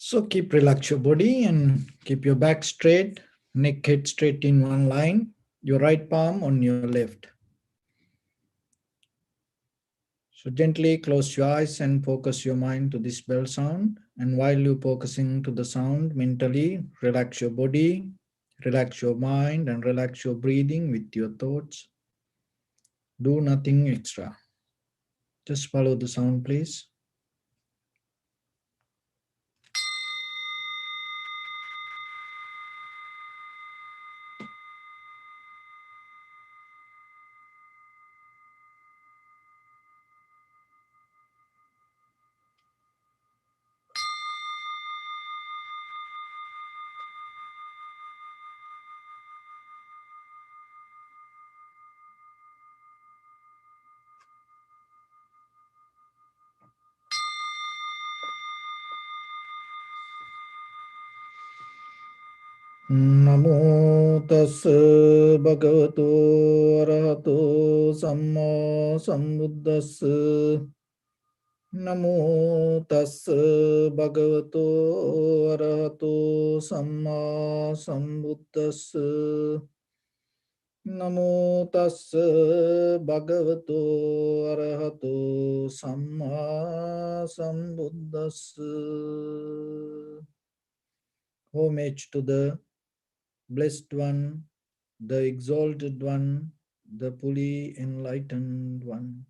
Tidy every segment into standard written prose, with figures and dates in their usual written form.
So keep relax your body and keep your back straight, neck head straight in one line, your right palm on your left. So gently close your eyes and focus your mind to this bell sound. And while you're focusing to the sound, mentally relax your body, relax your mind, and relax your breathing with your thoughts. Do nothing extra. Just follow the sound, please. Namo tassa bhagavato arahato samma sambuddhassa. Namo tassa bhagavato arahato samma sambuddhassa. Namo tassa bhagavato arahato samma sambuddhassa. Homage to the Blessed One, the Exalted One, the fully enlightened One.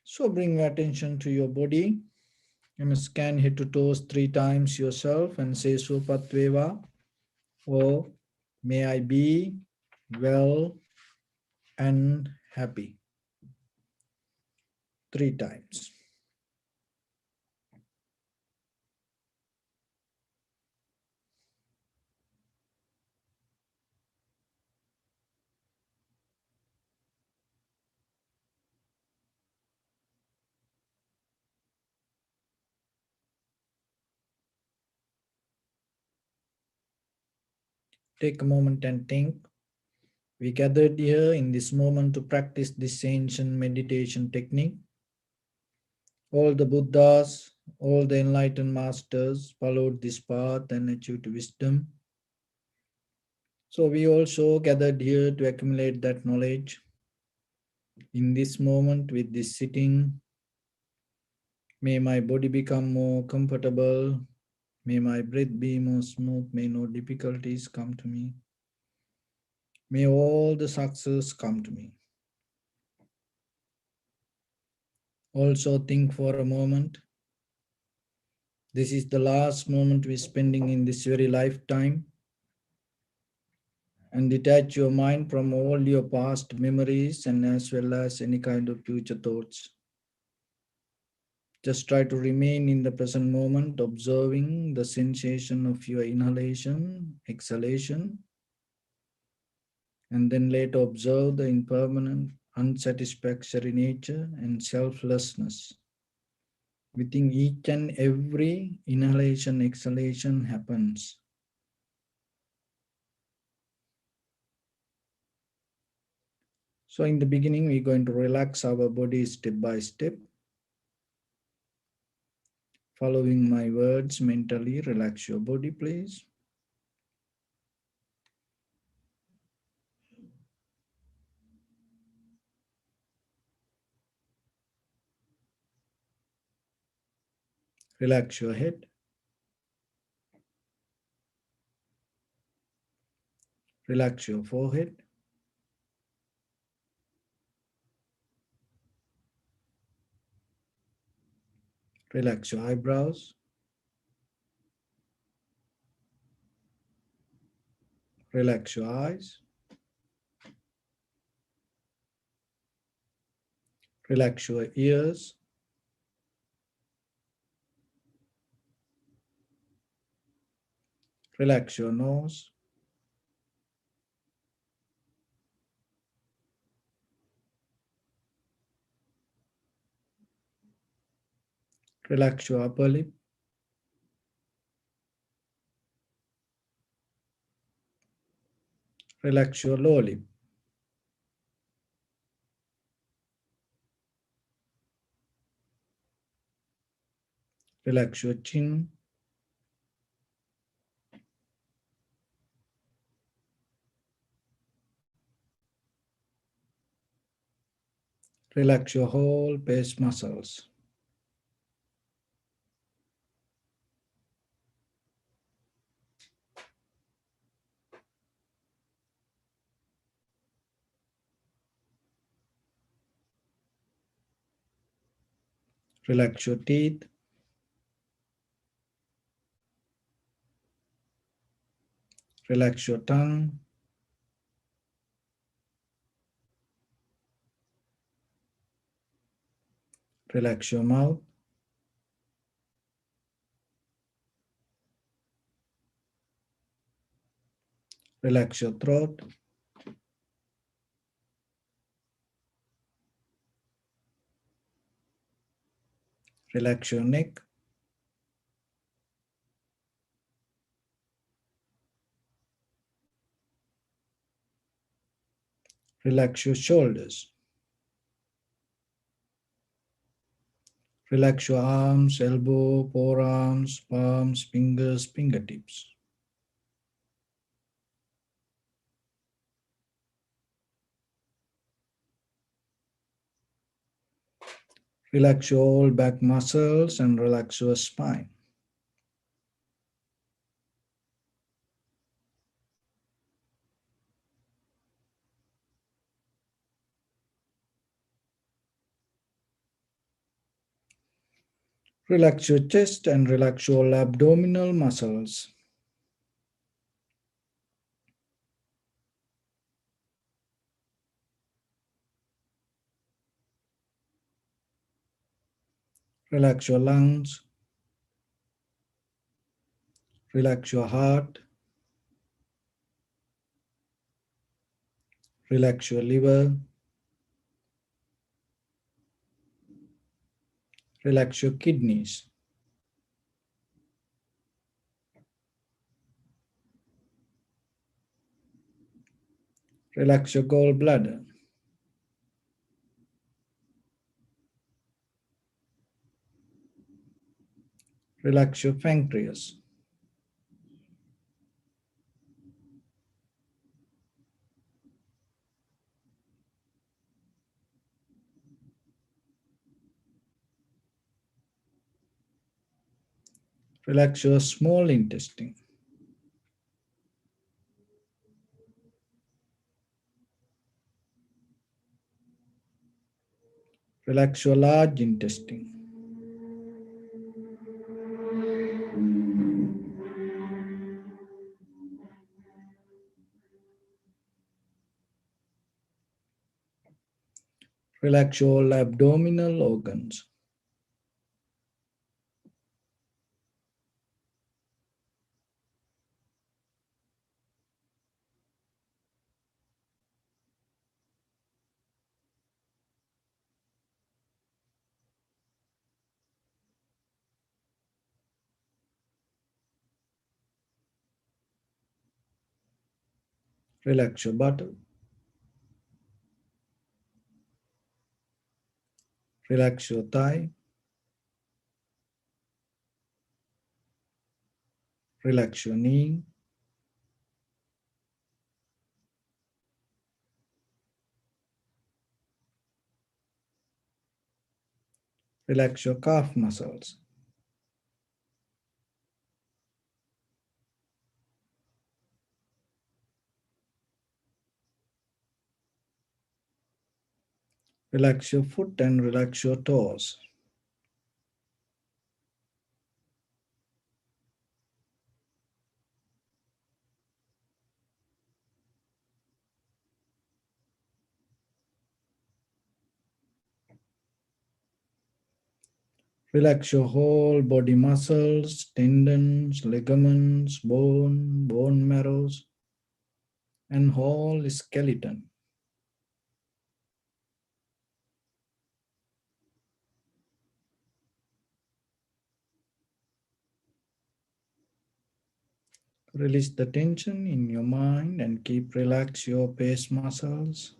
So bring your attention to your body. You must scan head to toes 3 times yourself and say Supatveva, or may I be well and happy. 3 times. Take a moment and think. We gathered here in this moment to practice this ancient meditation technique. All the Buddhas, all the enlightened masters followed this path and achieved wisdom. So we also gathered here to accumulate that knowledge. In this moment with this sitting, may my body become more comfortable. May my breath be more smooth. May no difficulties come to me. May all the success come to me. Also think for a moment. This is the last moment we're spending in this very lifetime. And detach your mind from all your past memories and as well as any kind of future thoughts. Just try to remain in the present moment, observing the sensation of your inhalation, exhalation, and then later observe the impermanent, unsatisfactory nature and selflessness within each and every inhalation, exhalation happens. So in the beginning, we're going to relax our body step by step. Following my words mentally, relax your body, please. Relax your head. Relax your forehead. Relax your eyebrows. Relax your eyes. Relax your ears. Relax your nose. Relax your upper lip. Relax your lower lip. Relax your chin. Relax your whole face muscles. Relax your teeth. Relax your tongue. Relax your mouth. Relax your throat. Relax your neck. Relax your shoulders. Relax your arms, elbow, forearms, palms, fingers, fingertips. Relax your whole back muscles and relax your spine. Relax your chest and relax your abdominal muscles. Relax your lungs. Relax your heart. Relax your liver. Relax your kidneys. Relax your gallbladder. Relax your pancreas. Relax your small intestine. Relax your large intestine. Relax your abdominal organs. Relax your buttock. Relax your thigh. Relax your knee. Relax your calf muscles. Relax your foot and relax your toes. Relax your whole body muscles, tendons, ligaments, bone marrows, and whole skeleton. Release the tension in your mind and keep relax your face muscles.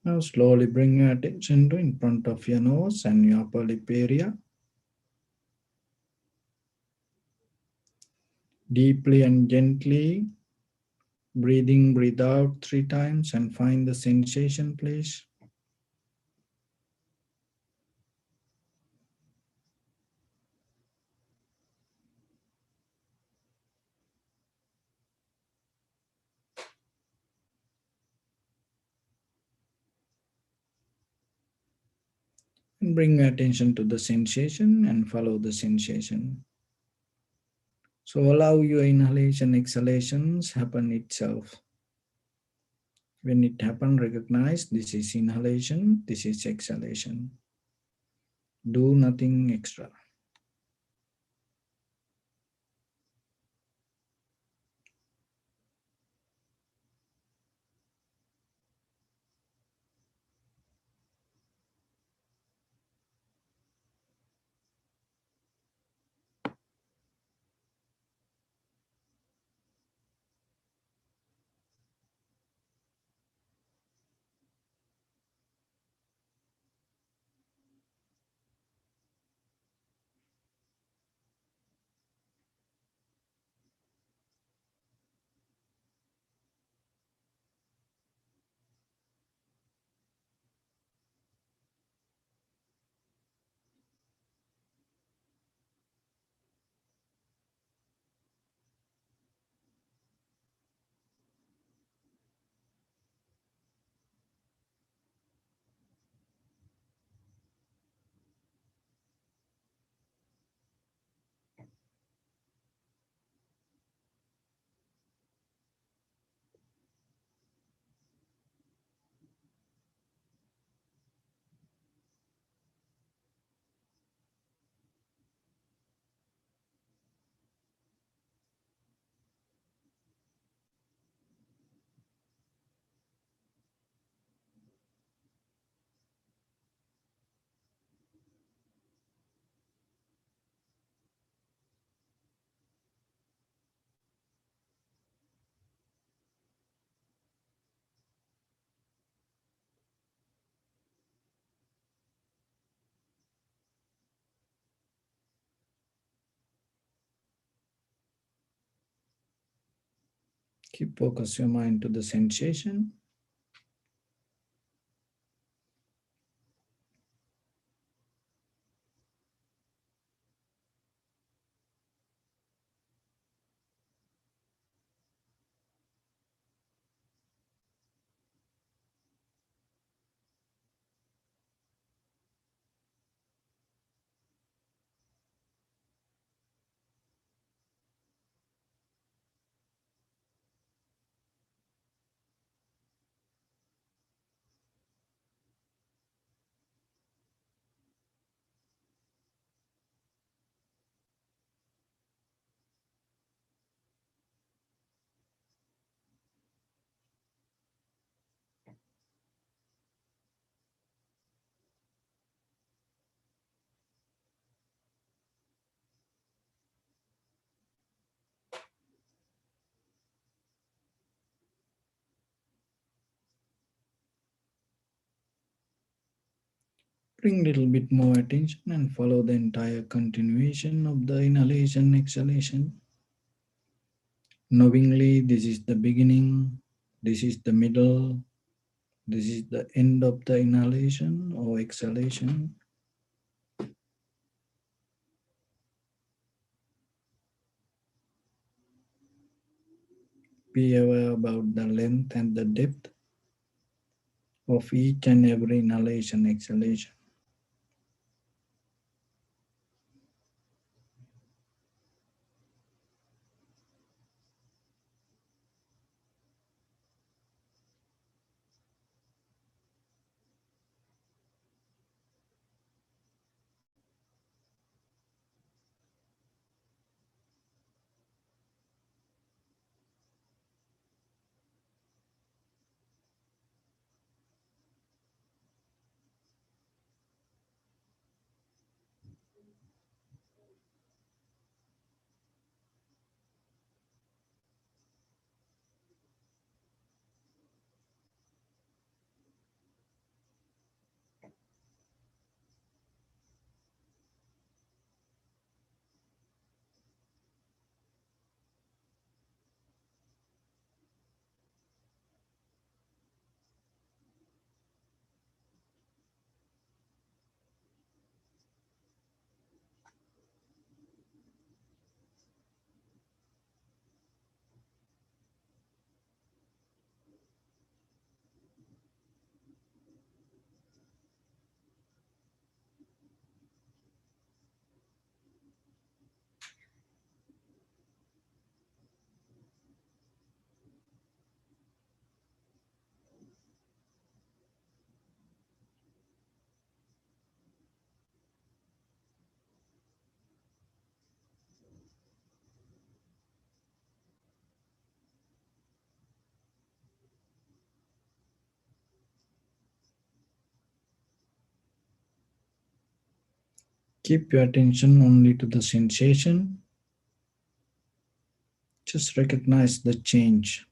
Now slowly bring your attention to in front of your nose and your upper lip area. Deeply and gently breathe in, breathe out 3 times and find the sensation, please. And bring your attention to the sensation and follow the sensation. So allow your inhalation, exhalations happen itself. When it happens, recognize this is inhalation, this is exhalation. Do nothing extra. Keep focus your mind to the sensation. Bring little bit more attention and follow the entire continuation of the inhalation, exhalation. Knowingly, this is the beginning, this is the middle, this is the end of the inhalation or exhalation. Be aware about the length and the depth of each and every inhalation, exhalation. Keep your attention only to the sensation. Just recognize the change.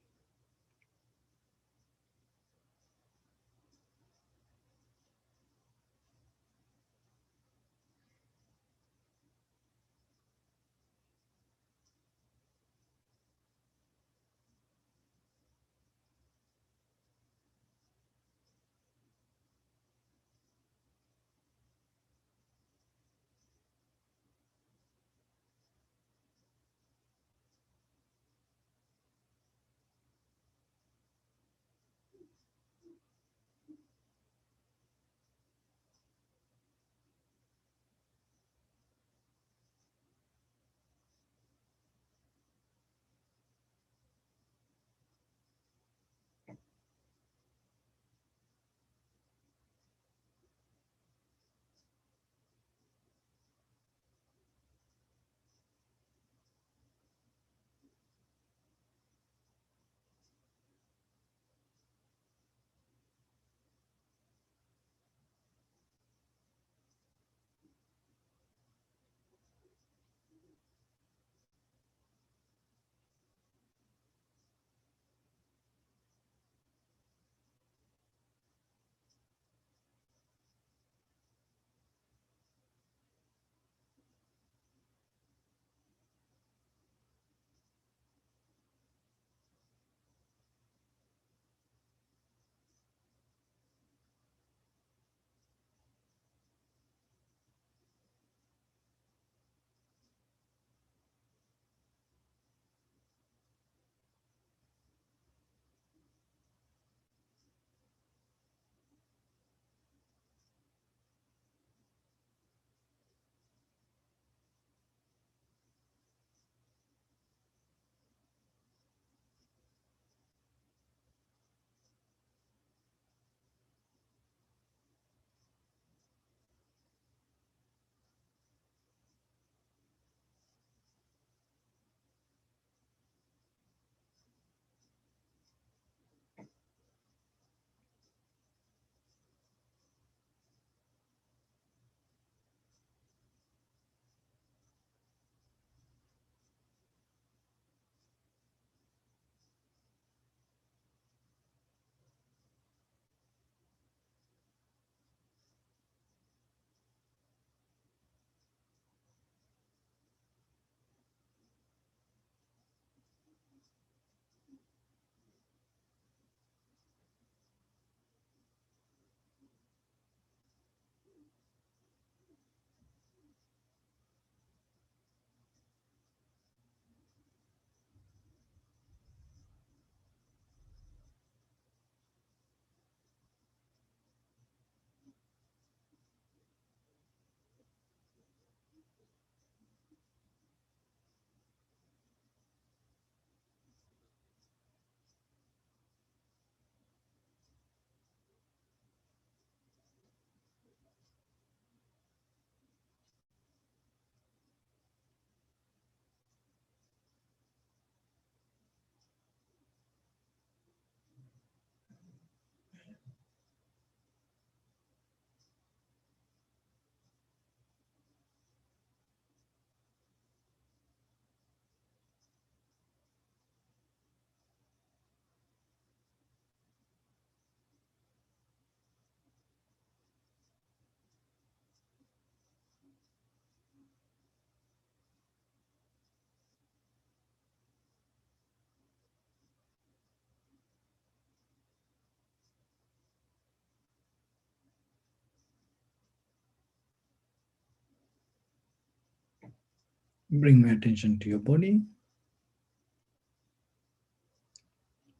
Bring my attention to your body.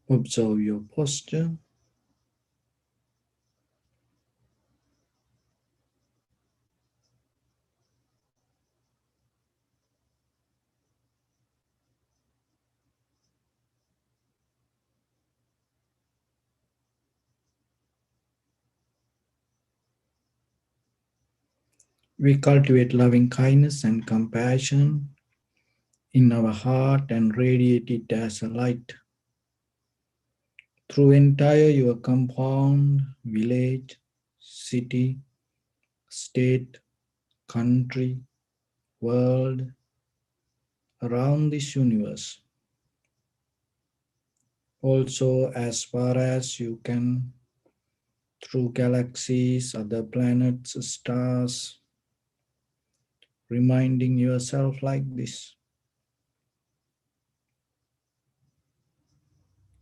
Observe your posture. We cultivate loving kindness and compassion in our heart and radiate it as a light through entire your compound, village, city, state, country, world, around this universe. Also, as far as you can, through galaxies, other planets, stars, reminding yourself like this.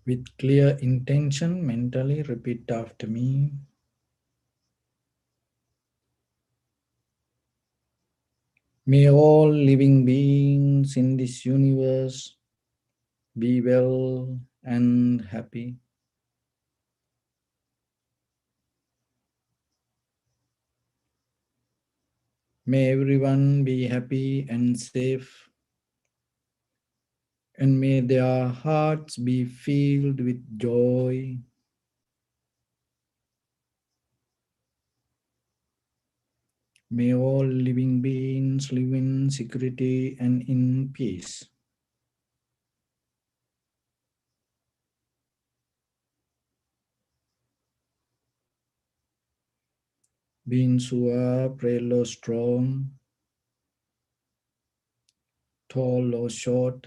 With clear intention, mentally repeat after me. May all living beings in this universe be well and happy. May everyone be happy and safe, and may their hearts be filled with joy. May all living beings live in security and in peace. Beings who are frail or strong, tall or short,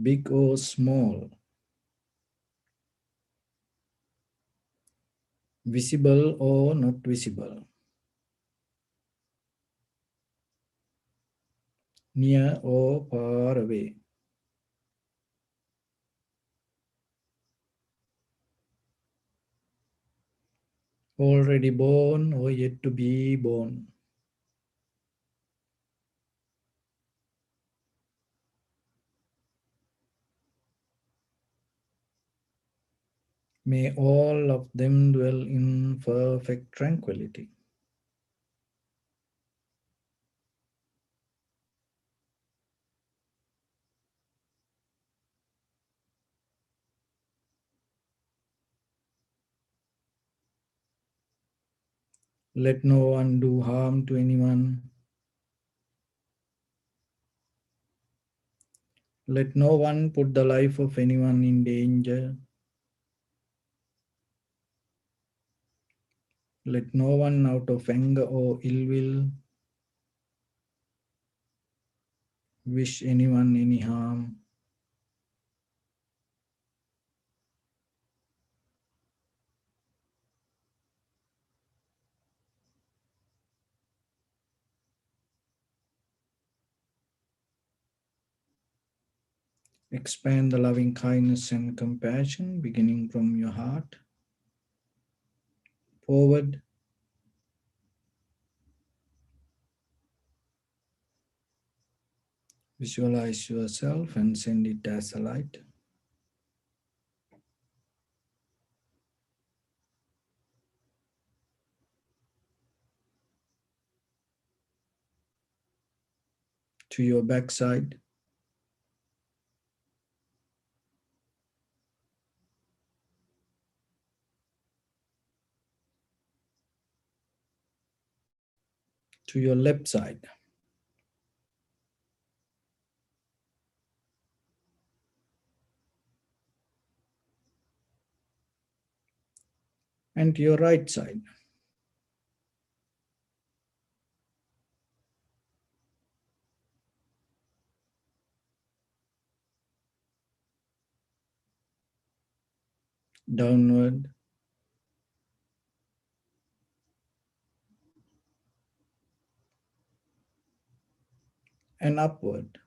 big or small, visible or not visible, near or far away, already born or yet to be born. May all of them dwell in perfect tranquility. Let no one do harm to anyone. Let no one put the life of anyone in danger. Let no one out of anger or ill will wish anyone any harm. Expand the loving kindness and compassion beginning from your heart forward. Visualize yourself and send it as a light to your backside, to your left side, and to your right side. Downward and upward.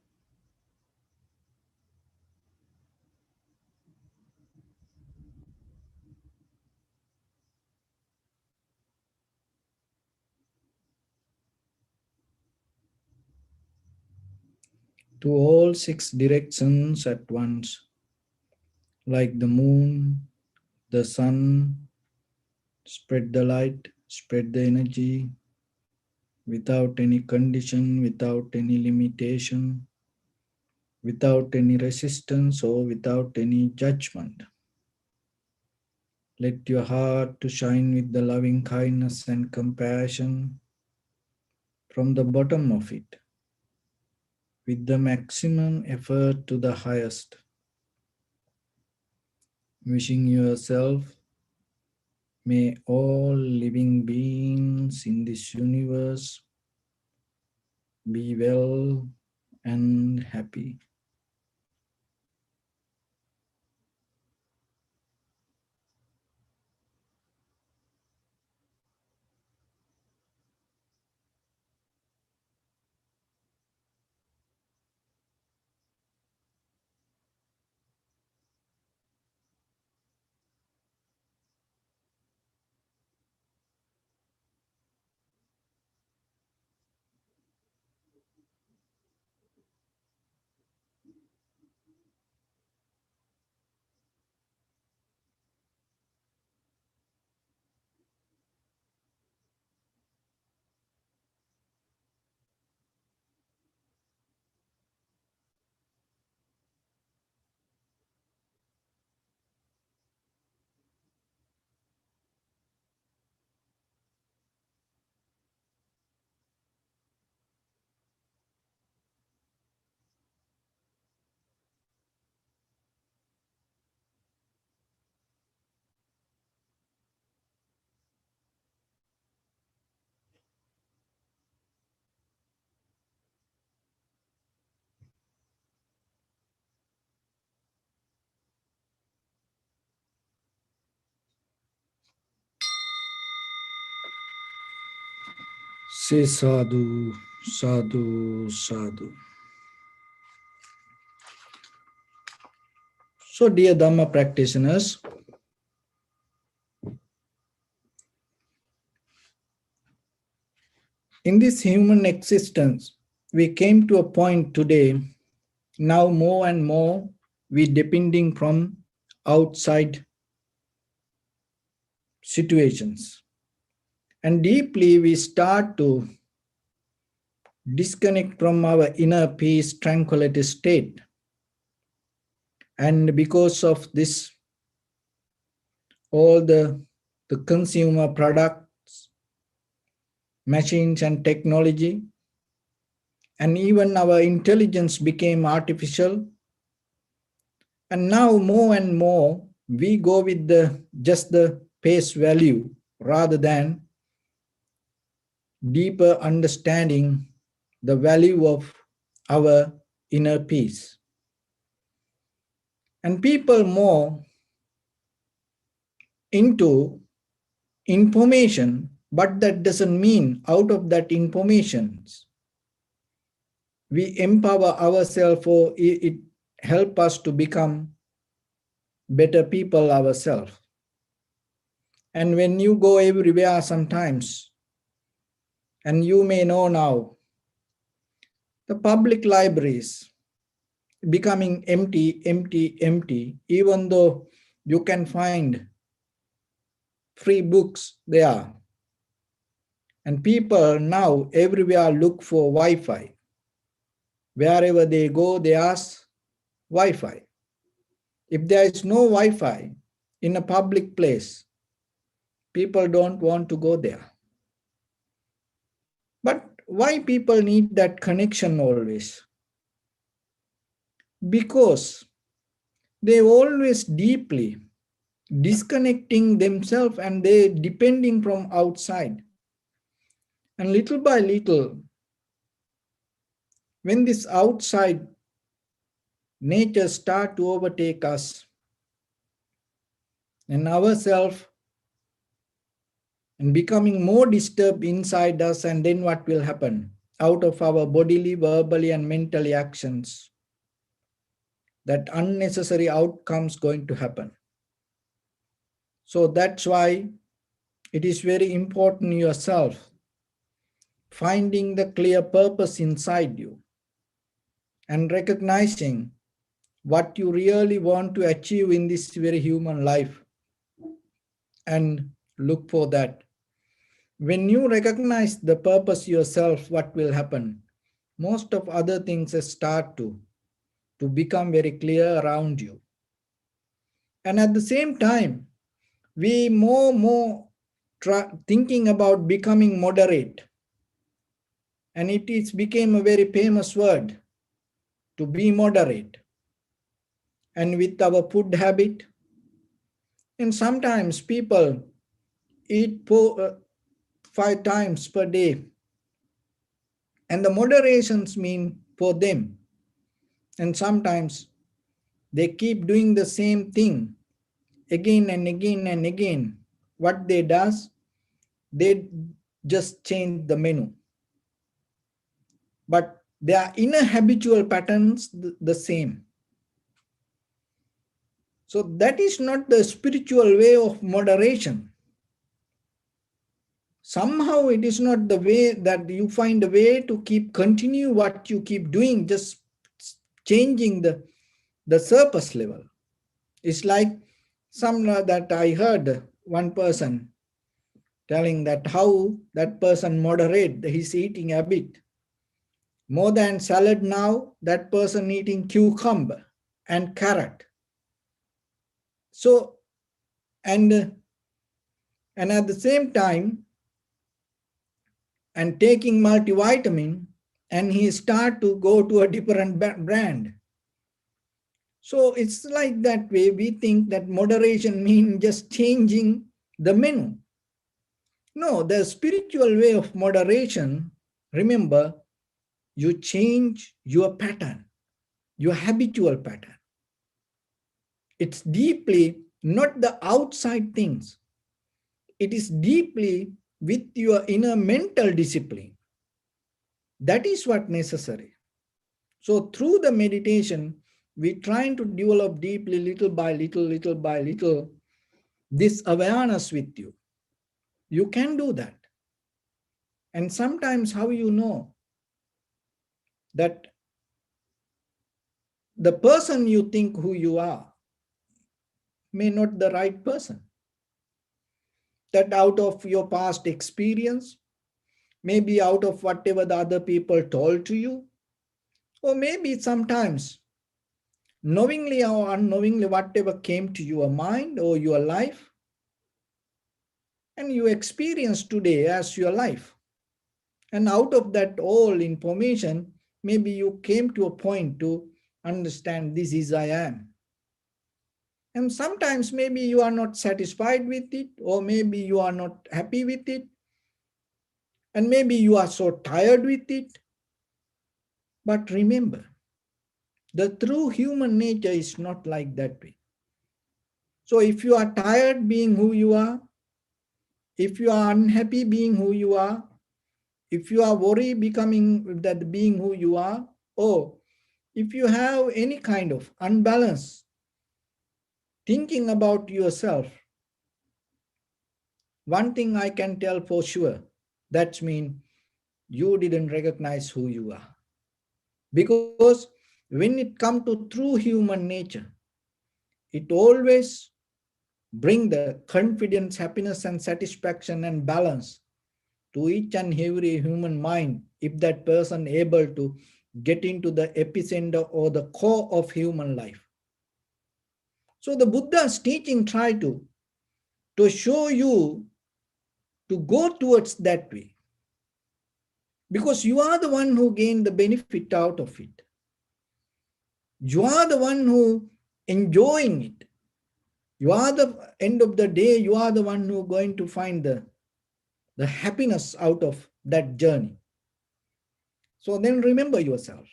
To all six directions at once, like the moon, the sun, spread the light, spread the energy without any condition, without any limitation, without any resistance or without any judgment. Let your heart to shine with the loving kindness and compassion from the bottom of it, with the maximum effort to the highest, wishing yourself May all living beings in this universe be well and happy. Say sadhu, sadhu, sadhu. So, dear Dhamma practitioners, in this human existence, we came to a point today, now more and more, we depending from outside situations. And deeply we start to disconnect from our inner peace, tranquility state. And because of this, all the consumer products, machines and technology, and even our intelligence became artificial. And now more and more, we go with just the face value rather than deeper understanding the value of our inner peace. And people more into information, but that doesn't mean out of that information we empower ourselves or it help us to become better people ourselves. And when you go everywhere sometimes, and you may know now, the public libraries becoming empty, empty, empty, even though you can find free books there. And people now everywhere look for Wi-Fi. Wherever they go, they ask Wi-Fi. If there is no Wi-Fi in a public place, people don't want to go there. But why people need that connection always? Because they always deeply disconnecting themselves and they depending from outside. And little by little, when this outside nature start to overtake us and ourselves and becoming more disturbed inside us, and then what will happen? Out of our bodily, verbally, and mentally actions, that unnecessary outcomes going to happen. So that's why it is very important yourself finding the clear purpose inside you and recognizing what you really want to achieve in this very human life and look for that. When you recognize the purpose yourself, what will happen? Most of other things start to become very clear around you. And at the same time, we more thinking about becoming moderate. And it is became a very famous word, to be moderate. And with our food habit, and sometimes people eat 5 times per day. And the moderations mean for them. And sometimes they keep doing the same thing again and again and again. What they does, they just change the menu. But their inner habitual patterns the same. So that is not the spiritual way of moderation. Somehow it is not the way that you find a way to continue what you keep doing, just changing the surface level. It's like that I heard one person telling that how that person moderate his eating habit. More than salad now, that person eating cucumber and carrot. So, and at the same time, and taking multivitamin, and he start to go to a different brand. So it's like that way we think that moderation means just changing the menu. No, the spiritual way of moderation, remember, you change your pattern, your habitual pattern. It's deeply not the outside things. It is deeply with your inner mental discipline. That is what necessary. So through the meditation, we trying to develop deeply, little by little, this awareness with you. You can do that. And sometimes how you know that the person you think who you are may not the right person. That out of your past experience, maybe out of whatever the other people told to you, or maybe sometimes knowingly or unknowingly, whatever came to your mind or your life, and you experience today as your life. And out of that all information, maybe you came to a point to understand this is I am. And sometimes maybe you are not satisfied with it, or maybe you are not happy with it, and maybe you are so tired with it. But remember, the true human nature is not like that way. So if you are tired being who you are, if you are unhappy being who you are, if you are worried becoming that being who you are, or if you have any kind of unbalance thinking about yourself, one thing I can tell for sure, that means you didn't recognize who you are. Because when it comes to true human nature, it always bring the confidence, happiness, and satisfaction and balance to each and every human mind if that person able to get into the epicenter or the core of human life. So the Buddha's teaching try to show you to go towards that way, because you are the one who gain the benefit out of it. You are the one who enjoying it. You are the end of the day, you are the one who going to find the happiness out of that journey. So then remember yourself,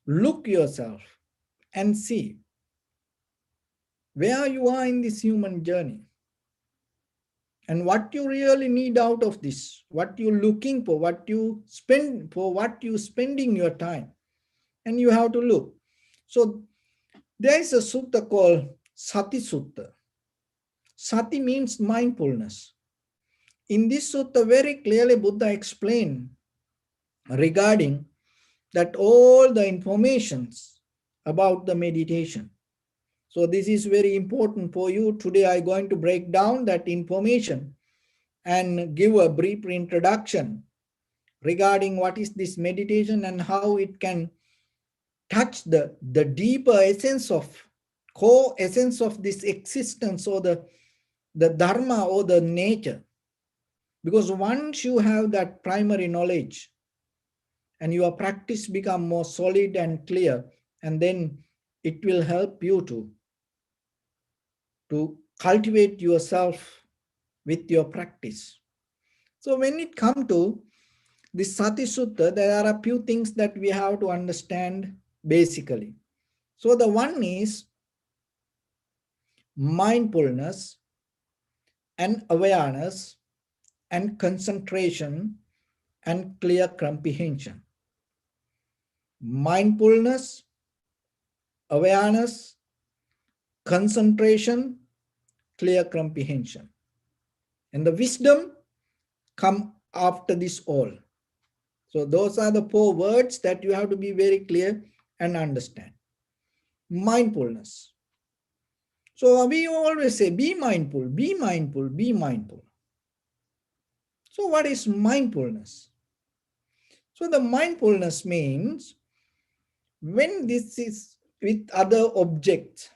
look yourself and see where you are in this human journey and what you really need out of this, what you're looking for, what you spend for, what you spending your time, and you have to look. So there is a sutta called Sati Sutta. Sati means mindfulness. In this sutta, very clearly Buddha explained regarding that all the informations about the meditation. So this is very important for you. Today I'm going to break down that information and give a brief introduction regarding what is this meditation and how it can touch the deeper essence of, core essence of this existence, or the dharma or the nature. Because once you have that primary knowledge and your practice become more solid and clear, and then it will help you to cultivate yourself with your practice. So when it comes to this Sati Sutta, there are a few things that we have to understand basically. So the one is mindfulness and awareness and concentration and clear comprehension. Mindfulness, awareness, concentration, clear comprehension. And the wisdom come after this all. So those are the 4 words that you have to be very clear and understand. Mindfulness. So we always say, be mindful, be mindful, be mindful. So what is mindfulness? So the mindfulness means when this is with other objects,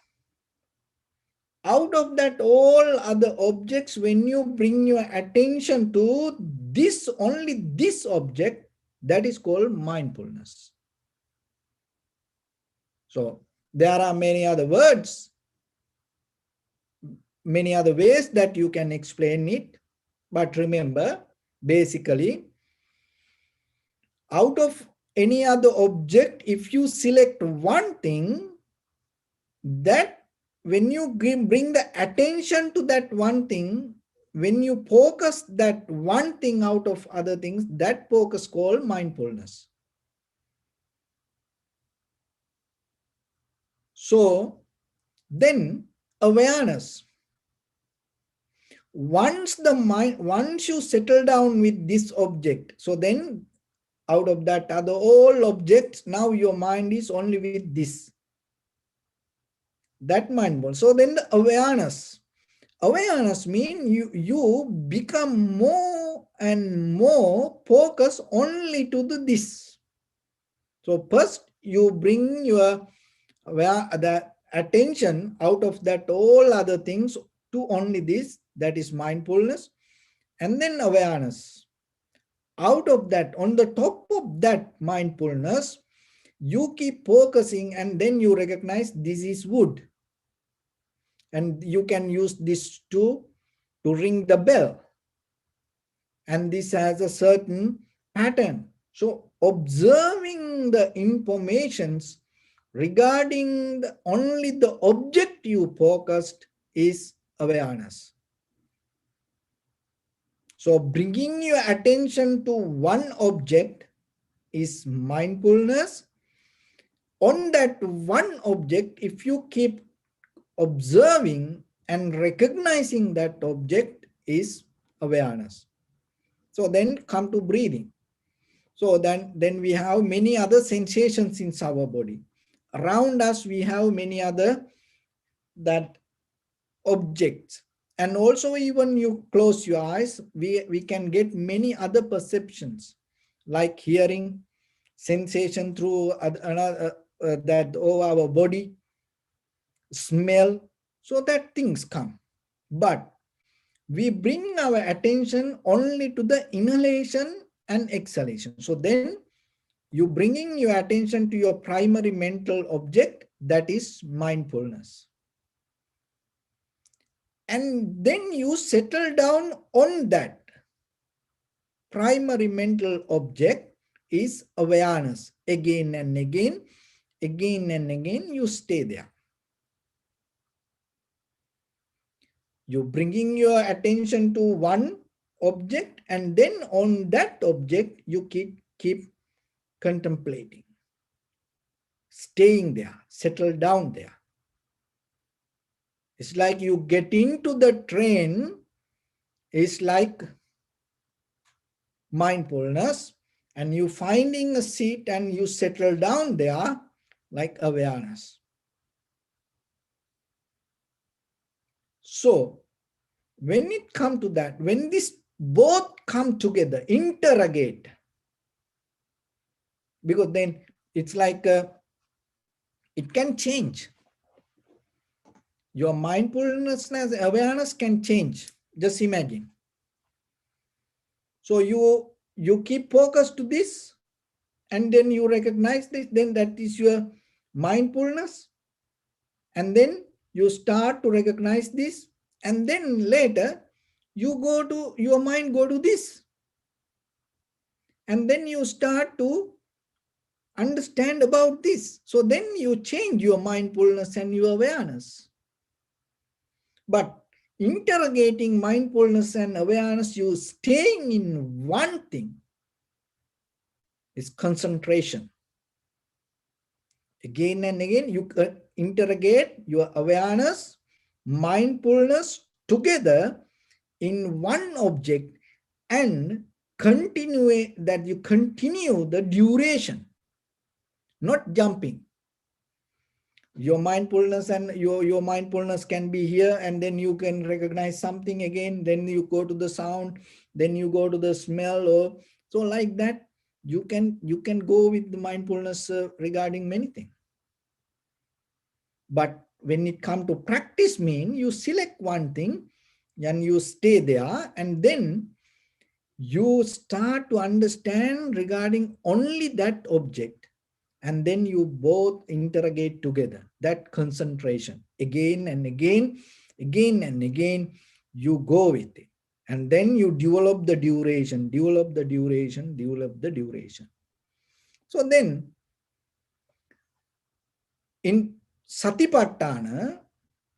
out of that all other objects, when you bring your attention to this, only this object, that is called mindfulness. So there are many other words, many other ways that you can explain it. But remember, basically, out of any other object, if you select one thing, that when you bring the attention to that one thing, when you focus that one thing out of other things, that focus called mindfulness. So then awareness. Once you settle down with this object, so then out of that other all objects, now your mind is only with this. That mindful. So then the awareness. Awareness means you become more and more focused only to this. So first you bring your the attention out of that all other things to only this, that is mindfulness, and then awareness. Out of that, on the top of that mindfulness, you keep focusing and then you recognize this is wood. And you can use this to ring the bell. And this has a certain pattern. So observing the informations regarding only the object you focused is awareness. So bringing your attention to one object is mindfulness. On that one object, if you keep observing and recognizing that object is awareness. So then come to breathing. So then we have many other sensations in our body. Around us, we have many other that objects. And also even you close your eyes, we can get many other perceptions like hearing, sensation through that our body, smell, so that things come. But we bring our attention only to the inhalation and exhalation. So then you bringing your attention to your primary mental object, that is mindfulness. And then you settle down on that primary mental object is awareness. Again and again you stay there. You're bringing your attention to one object, and then on that object you keep contemplating, staying there, settle down there. It's like you get into the train, it's like mindfulness, and you finding a seat and you settle down there like awareness. So when it come to that, when this both come together, interrogate, because then it's like it can change. Your mindfulness awareness can change. Just imagine. So you keep focused to this, and then you recognize this, then that is your mindfulness. And then you start to recognize this, and then later your mind go to this. And then you start to understand about this. So then you change your mindfulness and your awareness. But interrogating mindfulness and awareness, you staying in one thing is concentration. Again and again, you interrogate your awareness, mindfulness together in one object and continue that you continue the duration, not jumping. Your mindfulness and your mindfulness can be here, and then you can recognize something again, then you go to the sound, then you go to the smell, or so like that. You can go with the mindfulness regarding many things. But when it comes to practice, mean you select one thing and you stay there, and then you start to understand regarding only that object, and then you both interrogate together. That concentration again and again, again and again, you go with it, and then you develop the duration, develop the duration, develop the duration. So then in Satipatthana,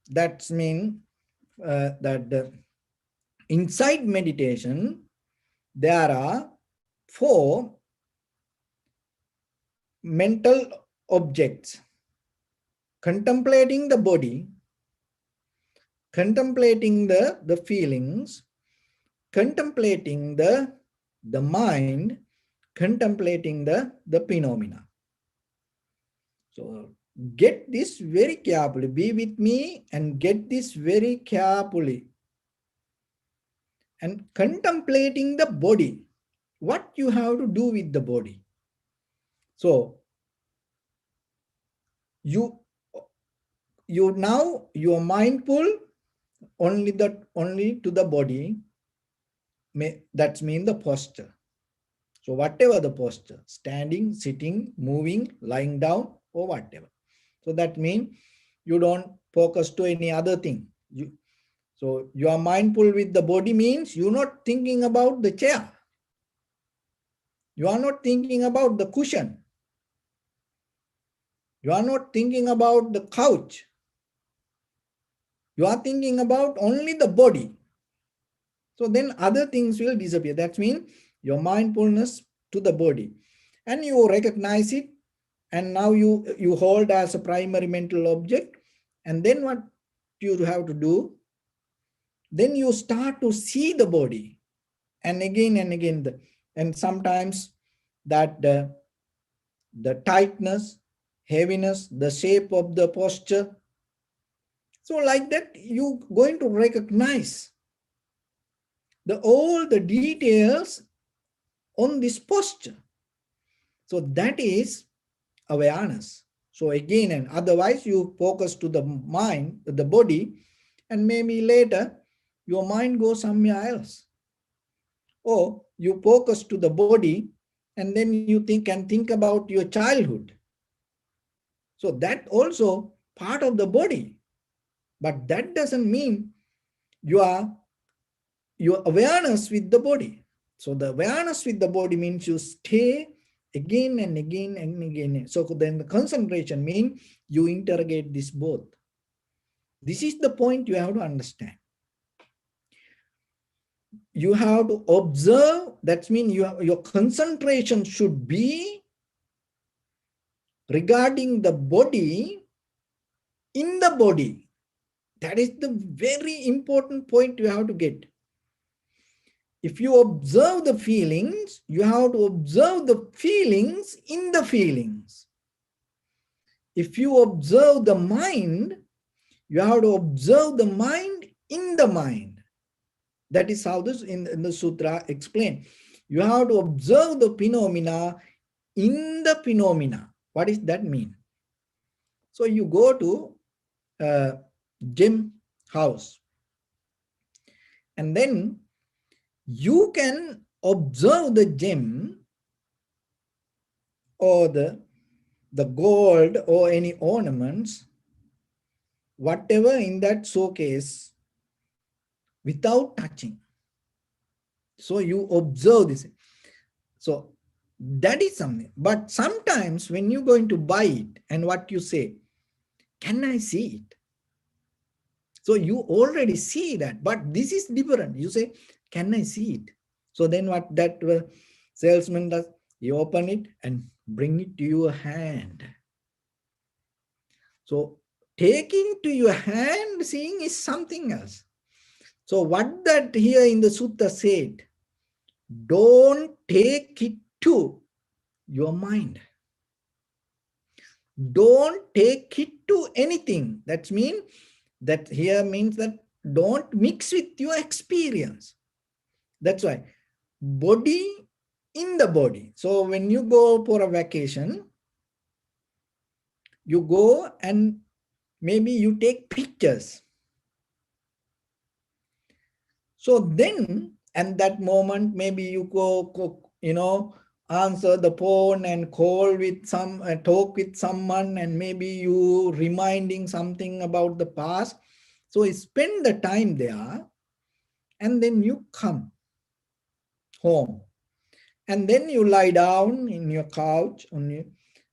that's mean that inside meditation, there are 4 mental objects: contemplating the body, contemplating the feelings, contemplating the mind, contemplating the phenomena. So get this very carefully. Be with me and get this very carefully. And contemplating the body, what you have to do with the body. So you now you are mindful only to the body. That's mean the posture. So whatever the posture, standing, sitting, moving, lying down, or whatever. So that means you don't focus to any other thing. So you are mindful with the body means you're not thinking about the chair. You are not thinking about the cushion. You are not thinking about the couch. You are thinking about only the body. So then other things will disappear. That means your mindfulness to the body. And you recognize it. And now you hold as a primary mental object. And then what you have to do? Then you start to see the body. And again and again. And sometimes that the tightness, heaviness, the shape of the posture. So like that, you're going to recognize all the details on this posture. So that is awareness. So again, and otherwise you focus to the mind, the body, and maybe later your mind goes somewhere else. Or you focus to the body and then you think about your childhood. So that also part of the body. But that doesn't mean your awareness with the body. So the awareness with the body means you stay again and again and again. So then the concentration means you interrogate this both. This is the point you have to understand. You have to observe. That means your concentration should be regarding the body in the body. That is the very important point you have to get. If you observe the feelings, you have to observe the feelings in the feelings. If you observe the mind, you have to observe the mind in the mind. That is how this in the sutra explained. You have to observe the phenomena in the phenomena. What does that mean? So you go to a gem house, and then you can observe the gem or the gold or any ornaments, whatever in that showcase, without touching. So you observe this. So that is something. But sometimes when you're going to buy it and what you say, can I see it? So you already see that, but this is different. You say, can I see it? So then what that salesman does, he open it and bring it to your hand. So taking to your hand, seeing is something else. So what that here in the sutta said, don't take it to your mind. Don't take it to anything. That means that here means that don't mix with your experience. That's why body in the body. So when you go for a vacation, you go and maybe you take pictures. So then, and that moment, maybe you go answer the phone and call with talk with someone, and maybe you reminding something about the past. So you spend the time there, and then you come home, and then you lie down in your couch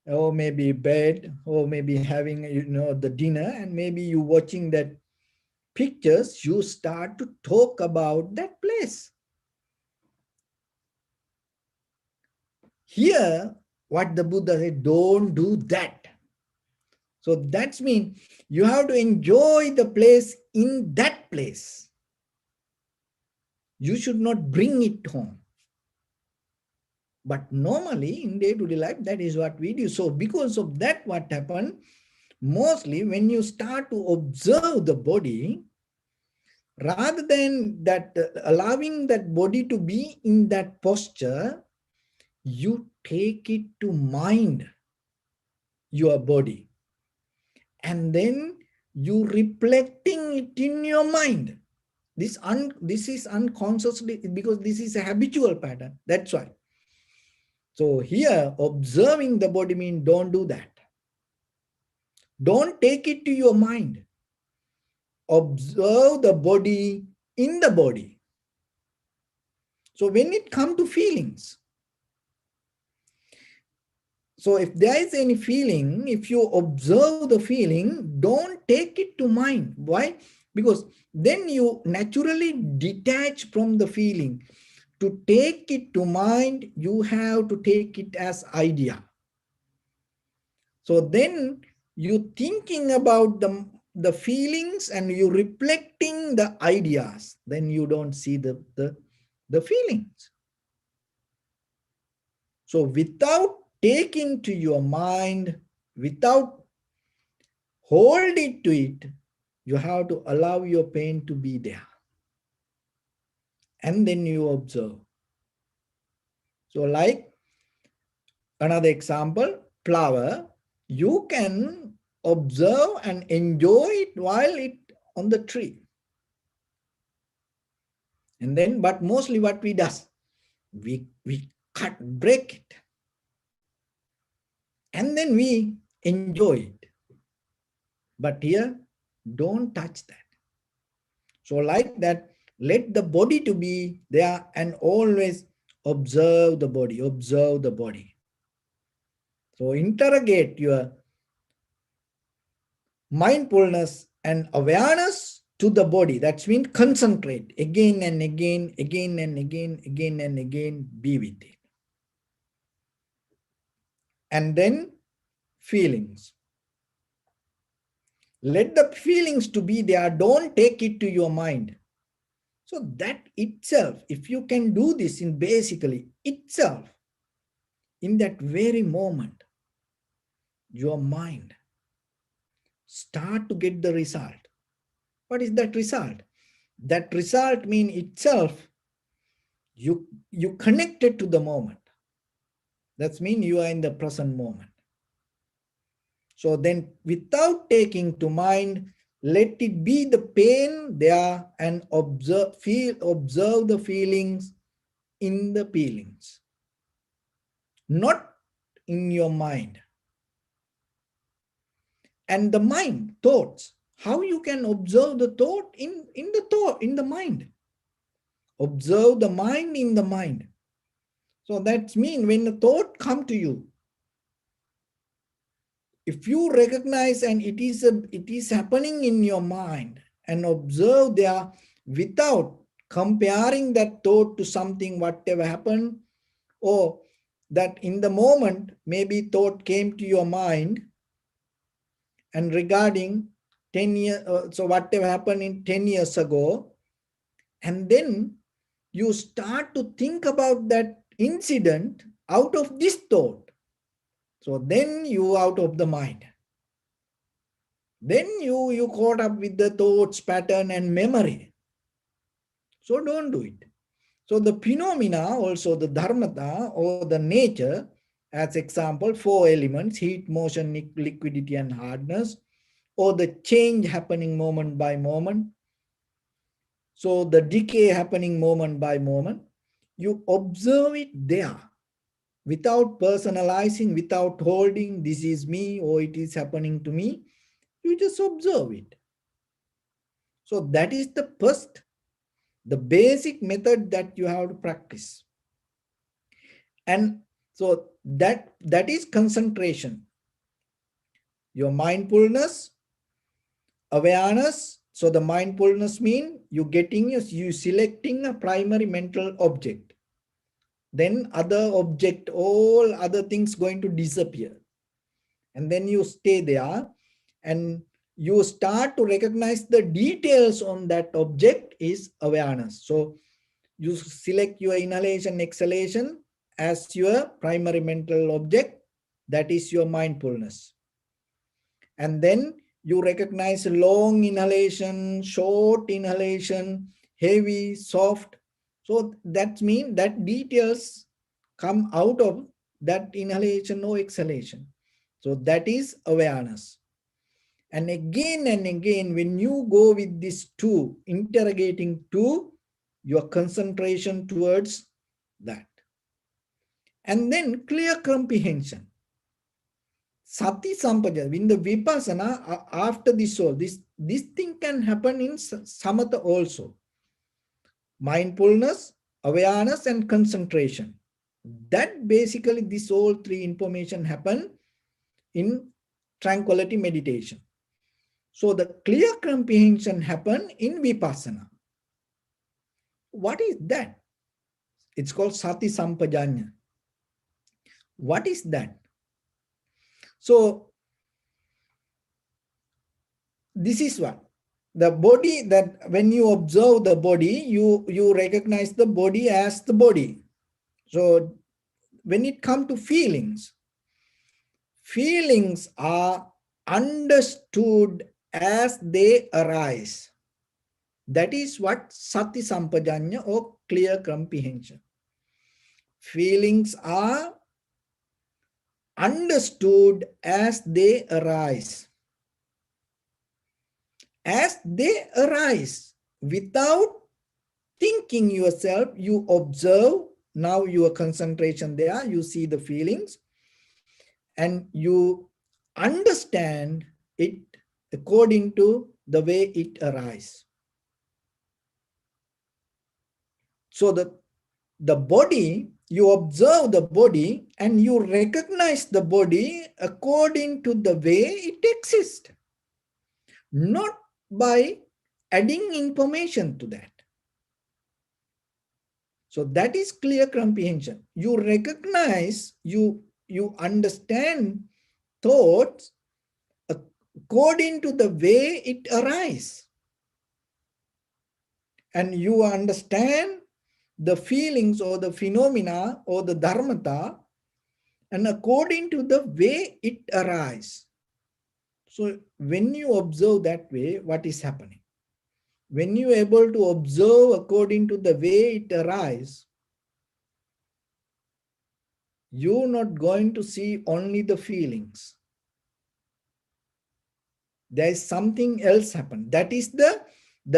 or maybe bed, or maybe having the dinner, and maybe you watching that pictures. You start to talk about that place. Here, what the Buddha said, don't do that. So that's mean you have to enjoy the place in that place. You should not bring it home. But normally in day-to-day life, that is what we do. So because of that, what happened, mostly when you start to observe the body, rather than that allowing that body to be in that posture, you take it to mind your body. And then you reflecting it in your mind. This is unconsciously, because this is a habitual pattern. That's why. So here, observing the body means don't do that. Don't take it to your mind. Observe the body in the body. So when it comes to feelings, so if there is any feeling, if you observe the feeling, don't take it to mind. Why? Because then you naturally detach from the feeling. To take it to mind, you have to take it as idea. So then you thinking about the feelings and you reflecting the ideas, then you don't see the feelings. So without taking to your mind, without hold it to it, you have to allow your pain to be there. And then you observe. So like another example, flower, you can observe and enjoy it while it on the tree. And then, but mostly what we does, we break it. And then we enjoy it. But here, don't touch that. So like that, let the body to be there and always observe the body, observe the body. So interrogate your mindfulness and awareness to the body. That means concentrate again and again, again and again, again and again, be with it. And then feelings. Let the feelings to be there. Don't take it to your mind. So that itself, if you can do this in basically itself, in that very moment, your mind start to get the result. What is that result? That result means itself, you connected to the moment. That means you are in the present moment. So then without taking to mind, let it be the pain there and observe the feelings in the feelings, not in your mind. And the mind, thoughts, how you can observe the thought in the mind. Observe the mind in the mind. So that means when a thought come to you, if you recognize and it is happening in your mind and observe there without comparing that thought to something whatever happened, or that in the moment maybe thought came to your mind and regarding 10 years, so whatever happened in 10 years ago, and then you start to think about that incident out of this thought. So then you out of the mind. Then you caught up with the thoughts, pattern and memory. So don't do it. So the phenomena, also the dharmata or the nature, as example, 4 elements, heat, motion, liquidity and hardness, or the change happening moment by moment. So the decay happening moment by moment, you observe it there without personalizing, without holding, this is me or it is happening to me. You just observe it. So that is the first, the basic method that you have to practice. And so that is concentration. Your mindfulness, awareness. So the mindfulness means you selecting a primary mental object. Then other object, all other things going to disappear. And then you stay there and you start to recognize the details on that object is awareness. So you select your inhalation, exhalation as your primary mental object. That is your mindfulness. And then you recognize long inhalation, short inhalation, heavy, soft. So that means that details come out of that inhalation or exhalation. So that is awareness. And again, when you go with this two, interrogating two, your concentration towards that. And then clear comprehension. Sati sampajana, in the vipassana, after this all, this thing can happen in samatha also. Mindfulness, awareness and concentration. That basically this all three information happen in tranquility meditation. So the clear comprehension happen in vipassana. What is that? It's called sati sampajanya. What is that? So this is what the body, that when you observe the body, you recognize the body as the body. So when it comes to feelings, feelings are understood as they arise. That is what sati sampajanya or clear comprehension. Feelings are understood as they arise. As they arise, without thinking yourself, you observe. Now your concentration there, you see the feelings and you understand it according to the way it arises. So the body, you observe the body and you recognize the body according to the way it exists, not by adding information to that. So that is clear comprehension. You recognize, you understand thoughts according to the way it arises. And you understand the feelings or the phenomena or the dharmata and according to the way it arises. So when you observe that way, what is happening? When you are able to observe according to the way it arises, you're not going to see only the feelings. There is something else happen. That is the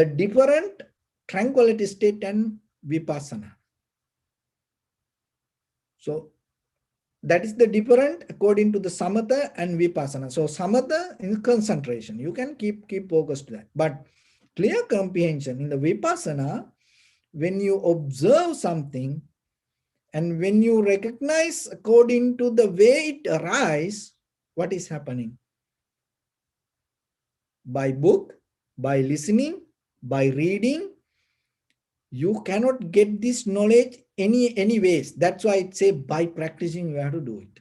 different tranquility state and vipassana. So that is the different according to the samatha and vipassana. So samatha is concentration. You can keep focus to that. But clear comprehension in the vipassana, when you observe something and when you recognize according to the way it arises, what is happening? By book, by listening, by reading, you cannot get this knowledge any ways. That's why it say by practicing you have to do it.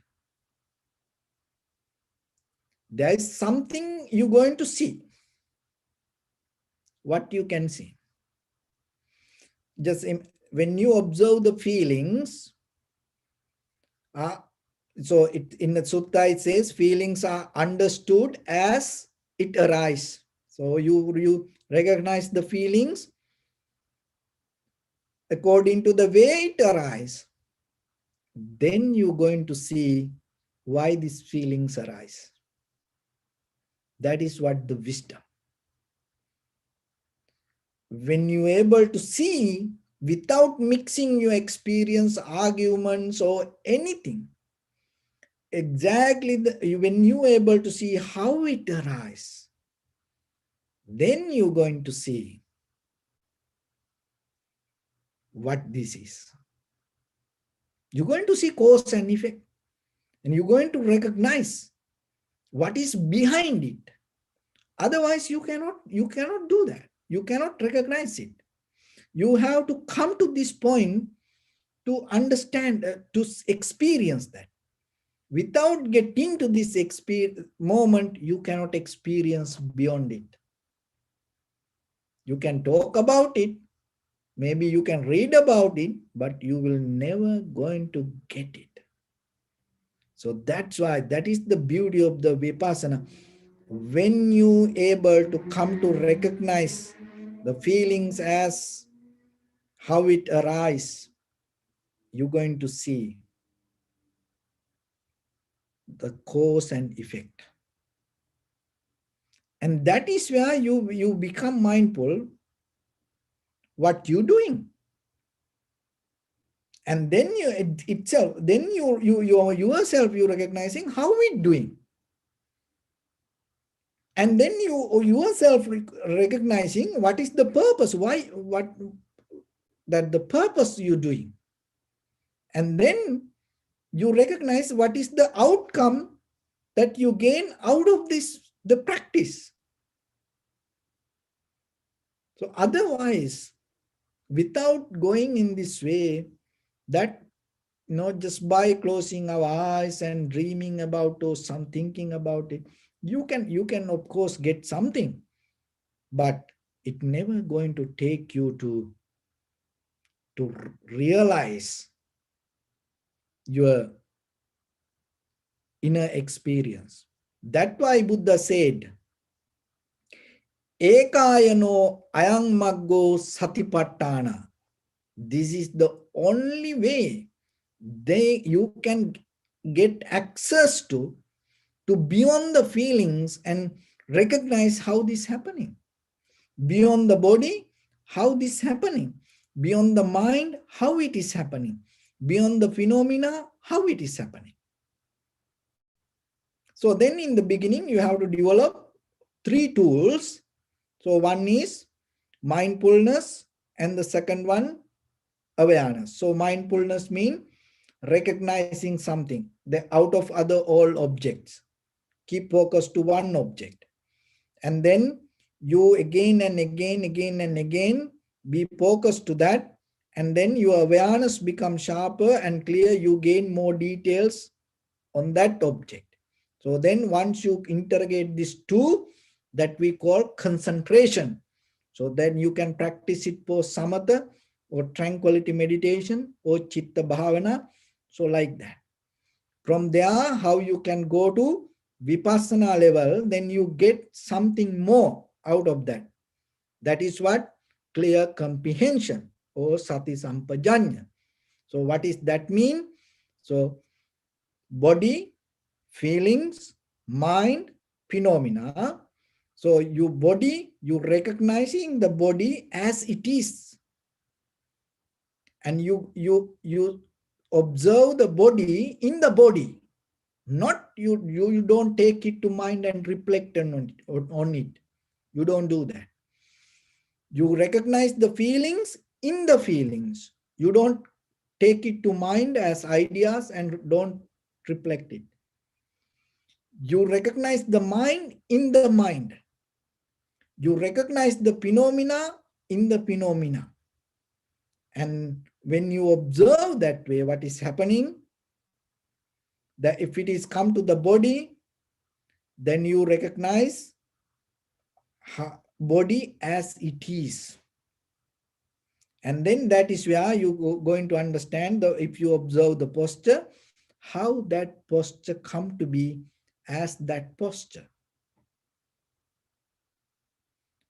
There is something you're going to see. What you can see. Just when you observe the feelings, so in the sutta it says feelings are understood as it arises. So you recognize the feelings according to the way it arises. Then you're going to see why these feelings arise. That is what the wisdom. When you're able to see without mixing your experience, arguments, or anything, exactly when you're able to see how it arises, then you're going to see what this is. You're going to see cause and effect, and you're going to recognize what is behind it. Otherwise, you cannot do that. You cannot recognize it. You have to come to this point to understand, to experience that. Without getting to this moment, you cannot experience beyond it. You can talk about it, maybe you can read about it, but you will never going to get it. So that's why, that is the beauty of the Vipassana. When you able to come to recognize the feelings as how it arises, you're going to see the cause and effect. And that is where you become mindful what you're doing. And then you yourself, you're recognizing how we're doing. And then you yourself recognizing what is the purpose, that the purpose you're doing. And then you recognize what is the outcome that you gain out of the practice. So otherwise, without going in this way, that just by closing our eyes and dreaming about or some thinking about it, you can of course get something, but it never going to take you to realize your inner experience. That's why Buddha said, Ekayano ayang maggo satipatthana. This is the only way you can get access to beyond the feelings and recognize how this is happening. Beyond the body, how this is happening. Beyond the mind, how it is happening. Beyond the phenomena, how it is happening. So then in the beginning, you have to develop 3 tools. So one is mindfulness, and the second one, awareness. So mindfulness means recognizing something out of other all objects. Keep focus to one object. And then you again and again be focused to that. And then your awareness becomes sharper and clear. You gain more details on that object. So then once you interrogate these 2, that we call concentration. So then you can practice it for samatha or tranquility meditation or chitta bhavana. So like that. From there, how you can go to vipassana level, then you get something more out of that. That is what? Clear comprehension or sati sampajanya. So what does that mean? So body, feelings, mind, phenomena. So your body, you recognizing the body as it is. And you observe the body in the body. Not you don't take it to mind and reflect on it. You don't do that. You recognize the feelings in the feelings. You don't take it to mind as ideas and don't reflect it. You recognize the mind in the mind. You recognize the phenomena in the phenomena. And when you observe that way, what is happening, that if it is come to the body, then you recognize body as it is. And then that is where you going to understand, if you observe the posture, how that posture come to be as that posture.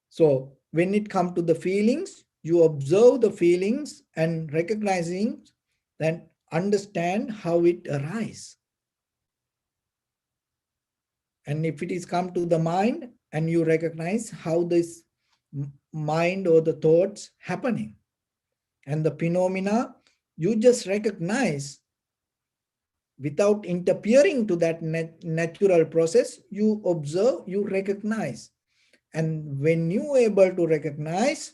So when it comes to the feelings, you observe the feelings and recognizing, then understand how it arises. And if it is come to the mind, and you recognize how this mind or the thoughts happening, and the phenomena, you just recognize without interfering to that natural process. You observe, you recognize. And when you are able to recognize,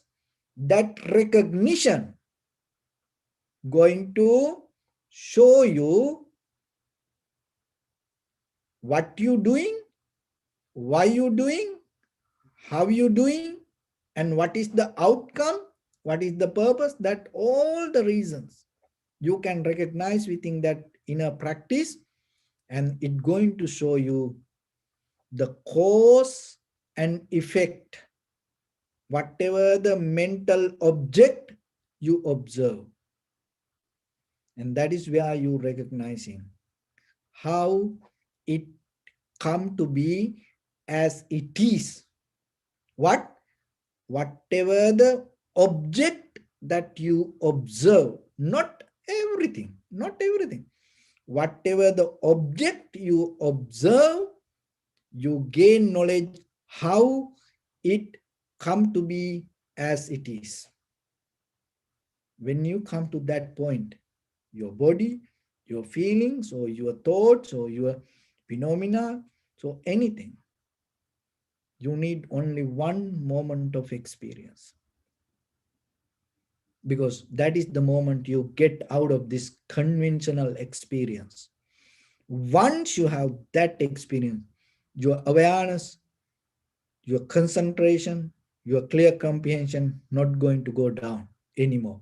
that recognition going to show you what you doing, why you doing, how you doing, and what is the outcome, what is the purpose, that all the reasons you can recognize within that inner practice. And it going to show you the cause and effect, whatever the mental object you observe. And that is where you recognizing how it come to be as it is. Whatever the object that you observe, not everything, whatever the object you observe, you gain knowledge how it come to be as it is. When you come to that point, your body, your feelings, or your thoughts, or your phenomena, so anything, you need only one moment of experience, because that is the moment you get out of this conventional experience. Once you have that experience, your awareness, your concentration, your clear comprehension not going to go down anymore.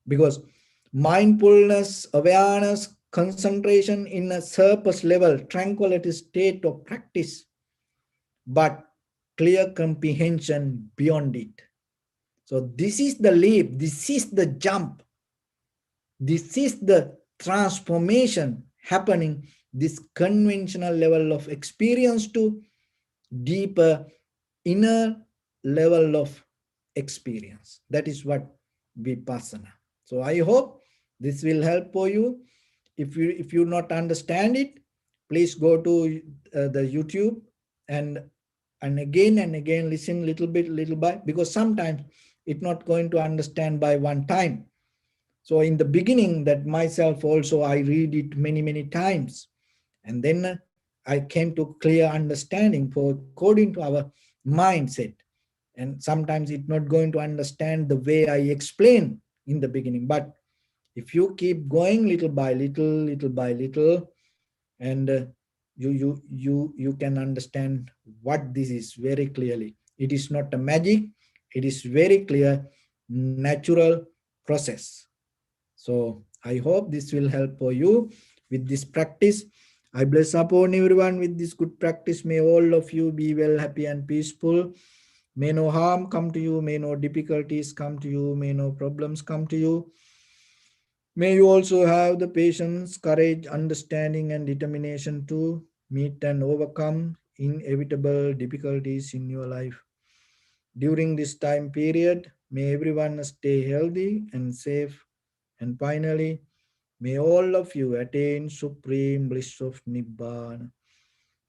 Because mindfulness, awareness, concentration in a surface level, tranquility state of practice, but clear comprehension beyond it. So this is the leap, this is the jump, this is the transformation happening, this conventional level of experience to deeper inner level of experience. That is what vipassana. So I hope this will help for you. If you not understand it, please go to the YouTube and again listen little by, because sometimes it's not going to understand by one time. So in the beginning, that myself also, I read it many times, and then I came to clear understanding for according to our mindset. And sometimes it's not going to understand the way I explain in the beginning, but if you keep going little by little, and you can understand what this is very clearly. It is not a magic, it is very clear natural process. So I hope this will help for you with this practice. I bless upon everyone with this good practice. May all of you be well, happy and peaceful. May no harm come to you. May no difficulties come to you. May no problems come to you. May you also have the patience, courage, understanding and determination to meet and overcome inevitable difficulties in your life. During this time period, may everyone stay healthy and safe. And finally, may all of you attain supreme bliss of Nibbana.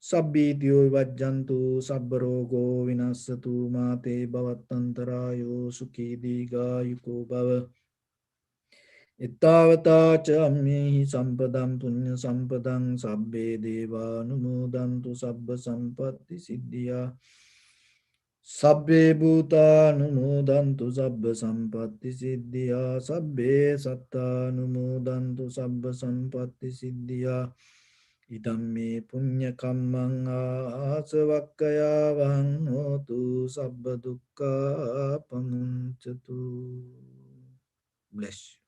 Sabbityo vajjantu sabbarogo vinasatu mate bhavatantarayo sukhi digayuko bhava. Ittavata ca ammehi sampadam punya sampadam sabbe deva numodantu sabba sampatti siddhya. Sabbe bhutanumodantu sabba sampatti siddhya. Sabbe sattanumodantu sabba sampatti siddhya. Idamme punya kammang asavakkaya vahang hotu sabba dukkha pamuncatu. Bless you.